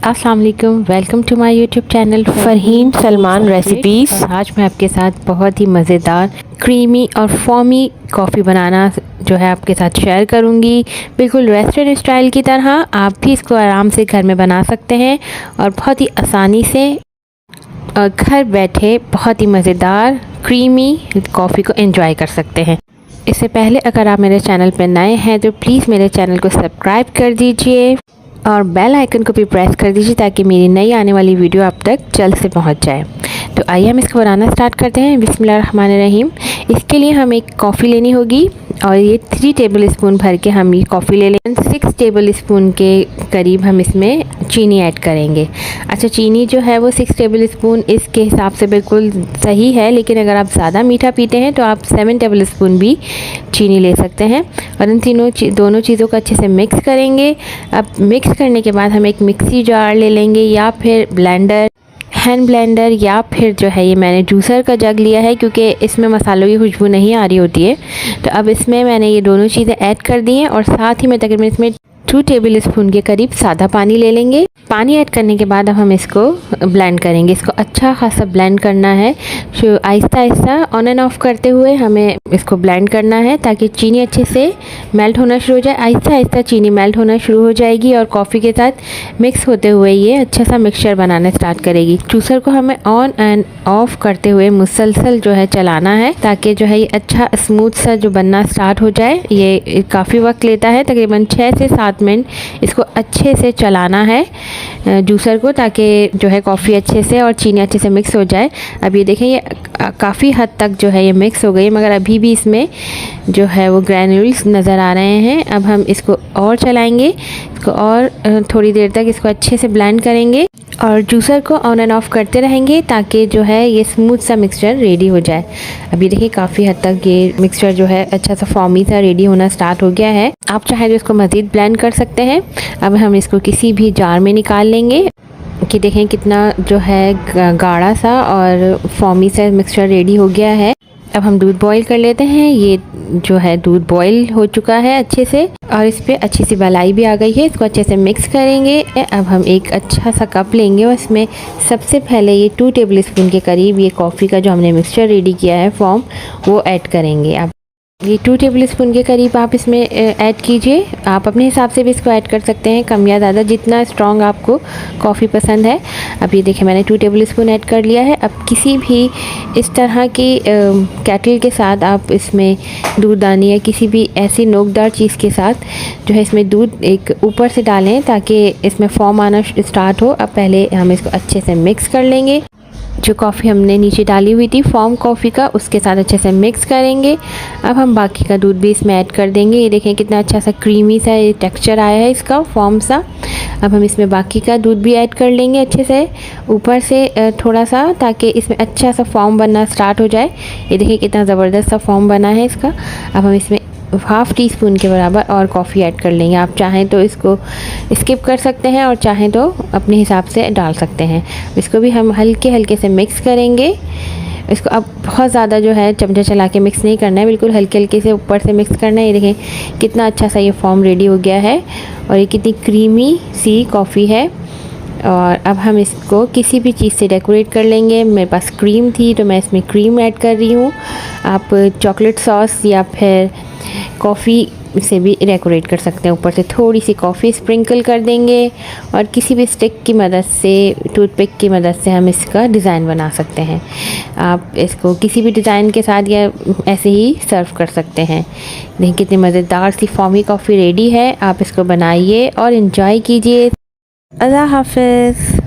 अस्सलाम वालेकुम, welcome to my YouTube channel Farheen Salman recipes. आज मैं आपके साथ बहुत ही मज़ेदार क्रीमी और फॉमी कॉफ़ी बनाना जो है आपके साथ शेयर करूंगी। बिल्कुल रेस्टोरेंट स्टाइल की तरह आप भी इसको आराम से घर में बना सकते हैं और बहुत ही आसानी से घर बैठे बहुत ही मज़ेदार क्रीमी कॉफ़ी को एंजॉय कर सकते हैं। इससे पहले अगर आप मेरे चैनल पर नए हैं तो प्लीज़ मेरे चैनल को सब्सक्राइब कर दीजिए और बेल आइकन को भी प्रेस कर दीजिए ताकि मेरी नई आने वाली वीडियो आप तक जल्द से पहुंच जाए। तो आइए हम इसको बनाना स्टार्ट करते हैं। बिस्मिल्लाहिर्रहमानिर्रहीम। इसके लिए हमें एक कॉफ़ी लेनी होगी और ये 3 टेबल स्पून भर के हम ये कॉफ़ी ले लें। 6 टेबल स्पून के करीब हम इसमें चीनी ऐड करेंगे। अच्छा, चीनी जो है वो 6 टेबल स्पून इसके हिसाब से बिल्कुल सही है, लेकिन अगर आप ज़्यादा मीठा पीते हैं तो आप 7 टेबल स्पून भी चीनी ले सकते हैं। और इन दोनों चीज़ों को अच्छे से मिक्स करेंगे। अब मिक्स करने के बाद हम एक मिक्सी जार ले लेंगे या फिर ब्लेंडर, हैंड ब्लेंडर, या फिर जो है ये मैंने जूसर का जग लिया है क्योंकि इसमें मसालों की खुशबू नहीं आ रही होती है। तो अब इसमें मैंने ये दोनों चीज़ें ऐड कर दी हैं और साथ ही में तकरीबन इसमें 2 टेबल स्पून के करीब सादा पानी ले लेंगे। पानी ऐड करने के बाद अब हम इसको ब्लेंड करेंगे। इसको अच्छा खासा ब्लेंड करना है। Aahista Aahista on end of करते हुए हमें इसको ब्लेंड करना है ताकि चीनी अच्छे से मेल्ट होना शुरू हो जाए। आहिस्ता आहिस्ता चीनी मेल्ट होना शुरू हो जाएगी और कॉफ़ी के साथ मिक्स होते हुए ये अच्छा सा मिक्सचर बनाना स्टार्ट करेगी। जूसर को हमें ऑन एंड ऑफ करते हुए मुसलसल जो है चलाना है ताकि जो है ये अच्छा स्मूथ सा जो बनना स्टार्ट हो जाए। ये काफ़ी वक्त लेता है, तकरीबन 6 से 7 मिनट इसको अच्छे से चलाना है जूसर को, ताकि जो है कॉफ़ी अच्छे से और चीनी अच्छे से मिक्स हो जाए। अब ये देखें ये काफ़ी हद तक जो है ये मिक्स हो गई, मगर अभी भी इसमें जो है वो ग्रैन्यूल्स नज़र आ रहे हैं। अब हम इसको और चलाएंगे, इसको और थोड़ी देर तक इसको अच्छे से ब्लेंड करेंगे और जूसर को ऑन एंड ऑफ करते रहेंगे ताकि जो है ये स्मूथ सा मिक्सचर रेडी हो जाए। अभी देखिए काफ़ी हद तक ये मिक्सचर जो है अच्छा सा फॉर्मी सा रेडी होना स्टार्ट हो गया है। आप चाहे तो इसको मज़ीद ब्लेंड कर सकते हैं। अब हम इसको किसी भी जार में निकाल लेंगे कि देखें कितना जो है गाढ़ा सा और फॉर्मी सा मिक्सचर रेडी हो गया है। अब हम दूध बॉईल कर लेते हैं। ये जो है दूध बॉईल हो चुका है अच्छे से और इस पर अच्छी सी मलाई भी आ गई है। इसको अच्छे से मिक्स करेंगे। अब हम एक अच्छा सा कप लेंगे और इसमें सबसे पहले ये 2 टेबल स्पून के करीब ये कॉफ़ी का जो हमने मिक्सचर रेडी किया है फॉर्म, वो ऐड करेंगे। अब ये 2 टेबल स्पून के करीब आप इसमें ऐड कीजिए। आप अपने हिसाब से भी इसको ऐड कर सकते हैं, कम या ज़्यादा, जितना स्ट्रॉन्ग आपको कॉफ़ी पसंद है। अब ये देखिए मैंने 2 टेबल स्पून ऐड कर लिया है। अब किसी भी इस तरह की केटल के साथ आप इसमें दूधदानी या किसी भी ऐसी नोकदार चीज़ के साथ जो है इसमें दूध एक ऊपर से डालें ताकि इसमें फॉर्म आना स्टार्ट हो। अब पहले हम इसको अच्छे से मिक्स कर लेंगे। जो कॉफ़ी हमने नीचे डाली हुई थी फॉर्म कॉफ़ी का, उसके साथ अच्छे से मिक्स करेंगे। अब हम बाकी का दूध भी इसमें ऐड कर देंगे। ये देखें कितना अच्छा सा क्रीमी सा ये टेक्सचर आया है इसका फॉर्म सा। अब हम इसमें बाकी का दूध भी ऐड कर लेंगे अच्छे से ऊपर से थोड़ा सा, ताकि इसमें अच्छा सा फॉर्म बनना स्टार्ट हो जाए। ये देखिए कितना ज़बरदस्त सा फॉर्म बना है इसका। अब हम इसमें 1/2 टीस्पून के बराबर और कॉफ़ी ऐड कर लेंगे। आप चाहें तो इसको स्किप कर सकते हैं और चाहें तो अपने हिसाब से डाल सकते हैं। इसको भी हम हल्के हल्के से मिक्स करेंगे। इसको अब बहुत ज़्यादा जो है चमचा चला के मिक्स नहीं करना है, बिल्कुल हल्के हल्के से ऊपर से मिक्स करना है। ये देखें कितना अच्छा सा ये फॉर्म रेडी हो गया है और ये कितनी क्रीमी सी कॉफ़ी है। और अब हम इसको किसी भी चीज़ से डेकोरेट कर लेंगे। मेरे पास क्रीम थी तो मैं इसमें क्रीम ऐड कर रही हूँ। आप चॉकलेट सॉस या फिर कॉफ़ी से भी डेकोरेट कर सकते हैं। ऊपर से थोड़ी सी कॉफ़ी स्प्रिंकल कर देंगे और किसी भी स्टिक की मदद से, टूथपिक की मदद से हम इसका डिज़ाइन बना सकते हैं। आप इसको किसी भी डिज़ाइन के साथ या ऐसे ही सर्व कर सकते हैं। देखिए कितनी मज़ेदार सी फॉर्मी कॉफ़ी रेडी है। आप इसको बनाइए और इन्जॉय कीजिए। अल्लाह हाफ़िज़।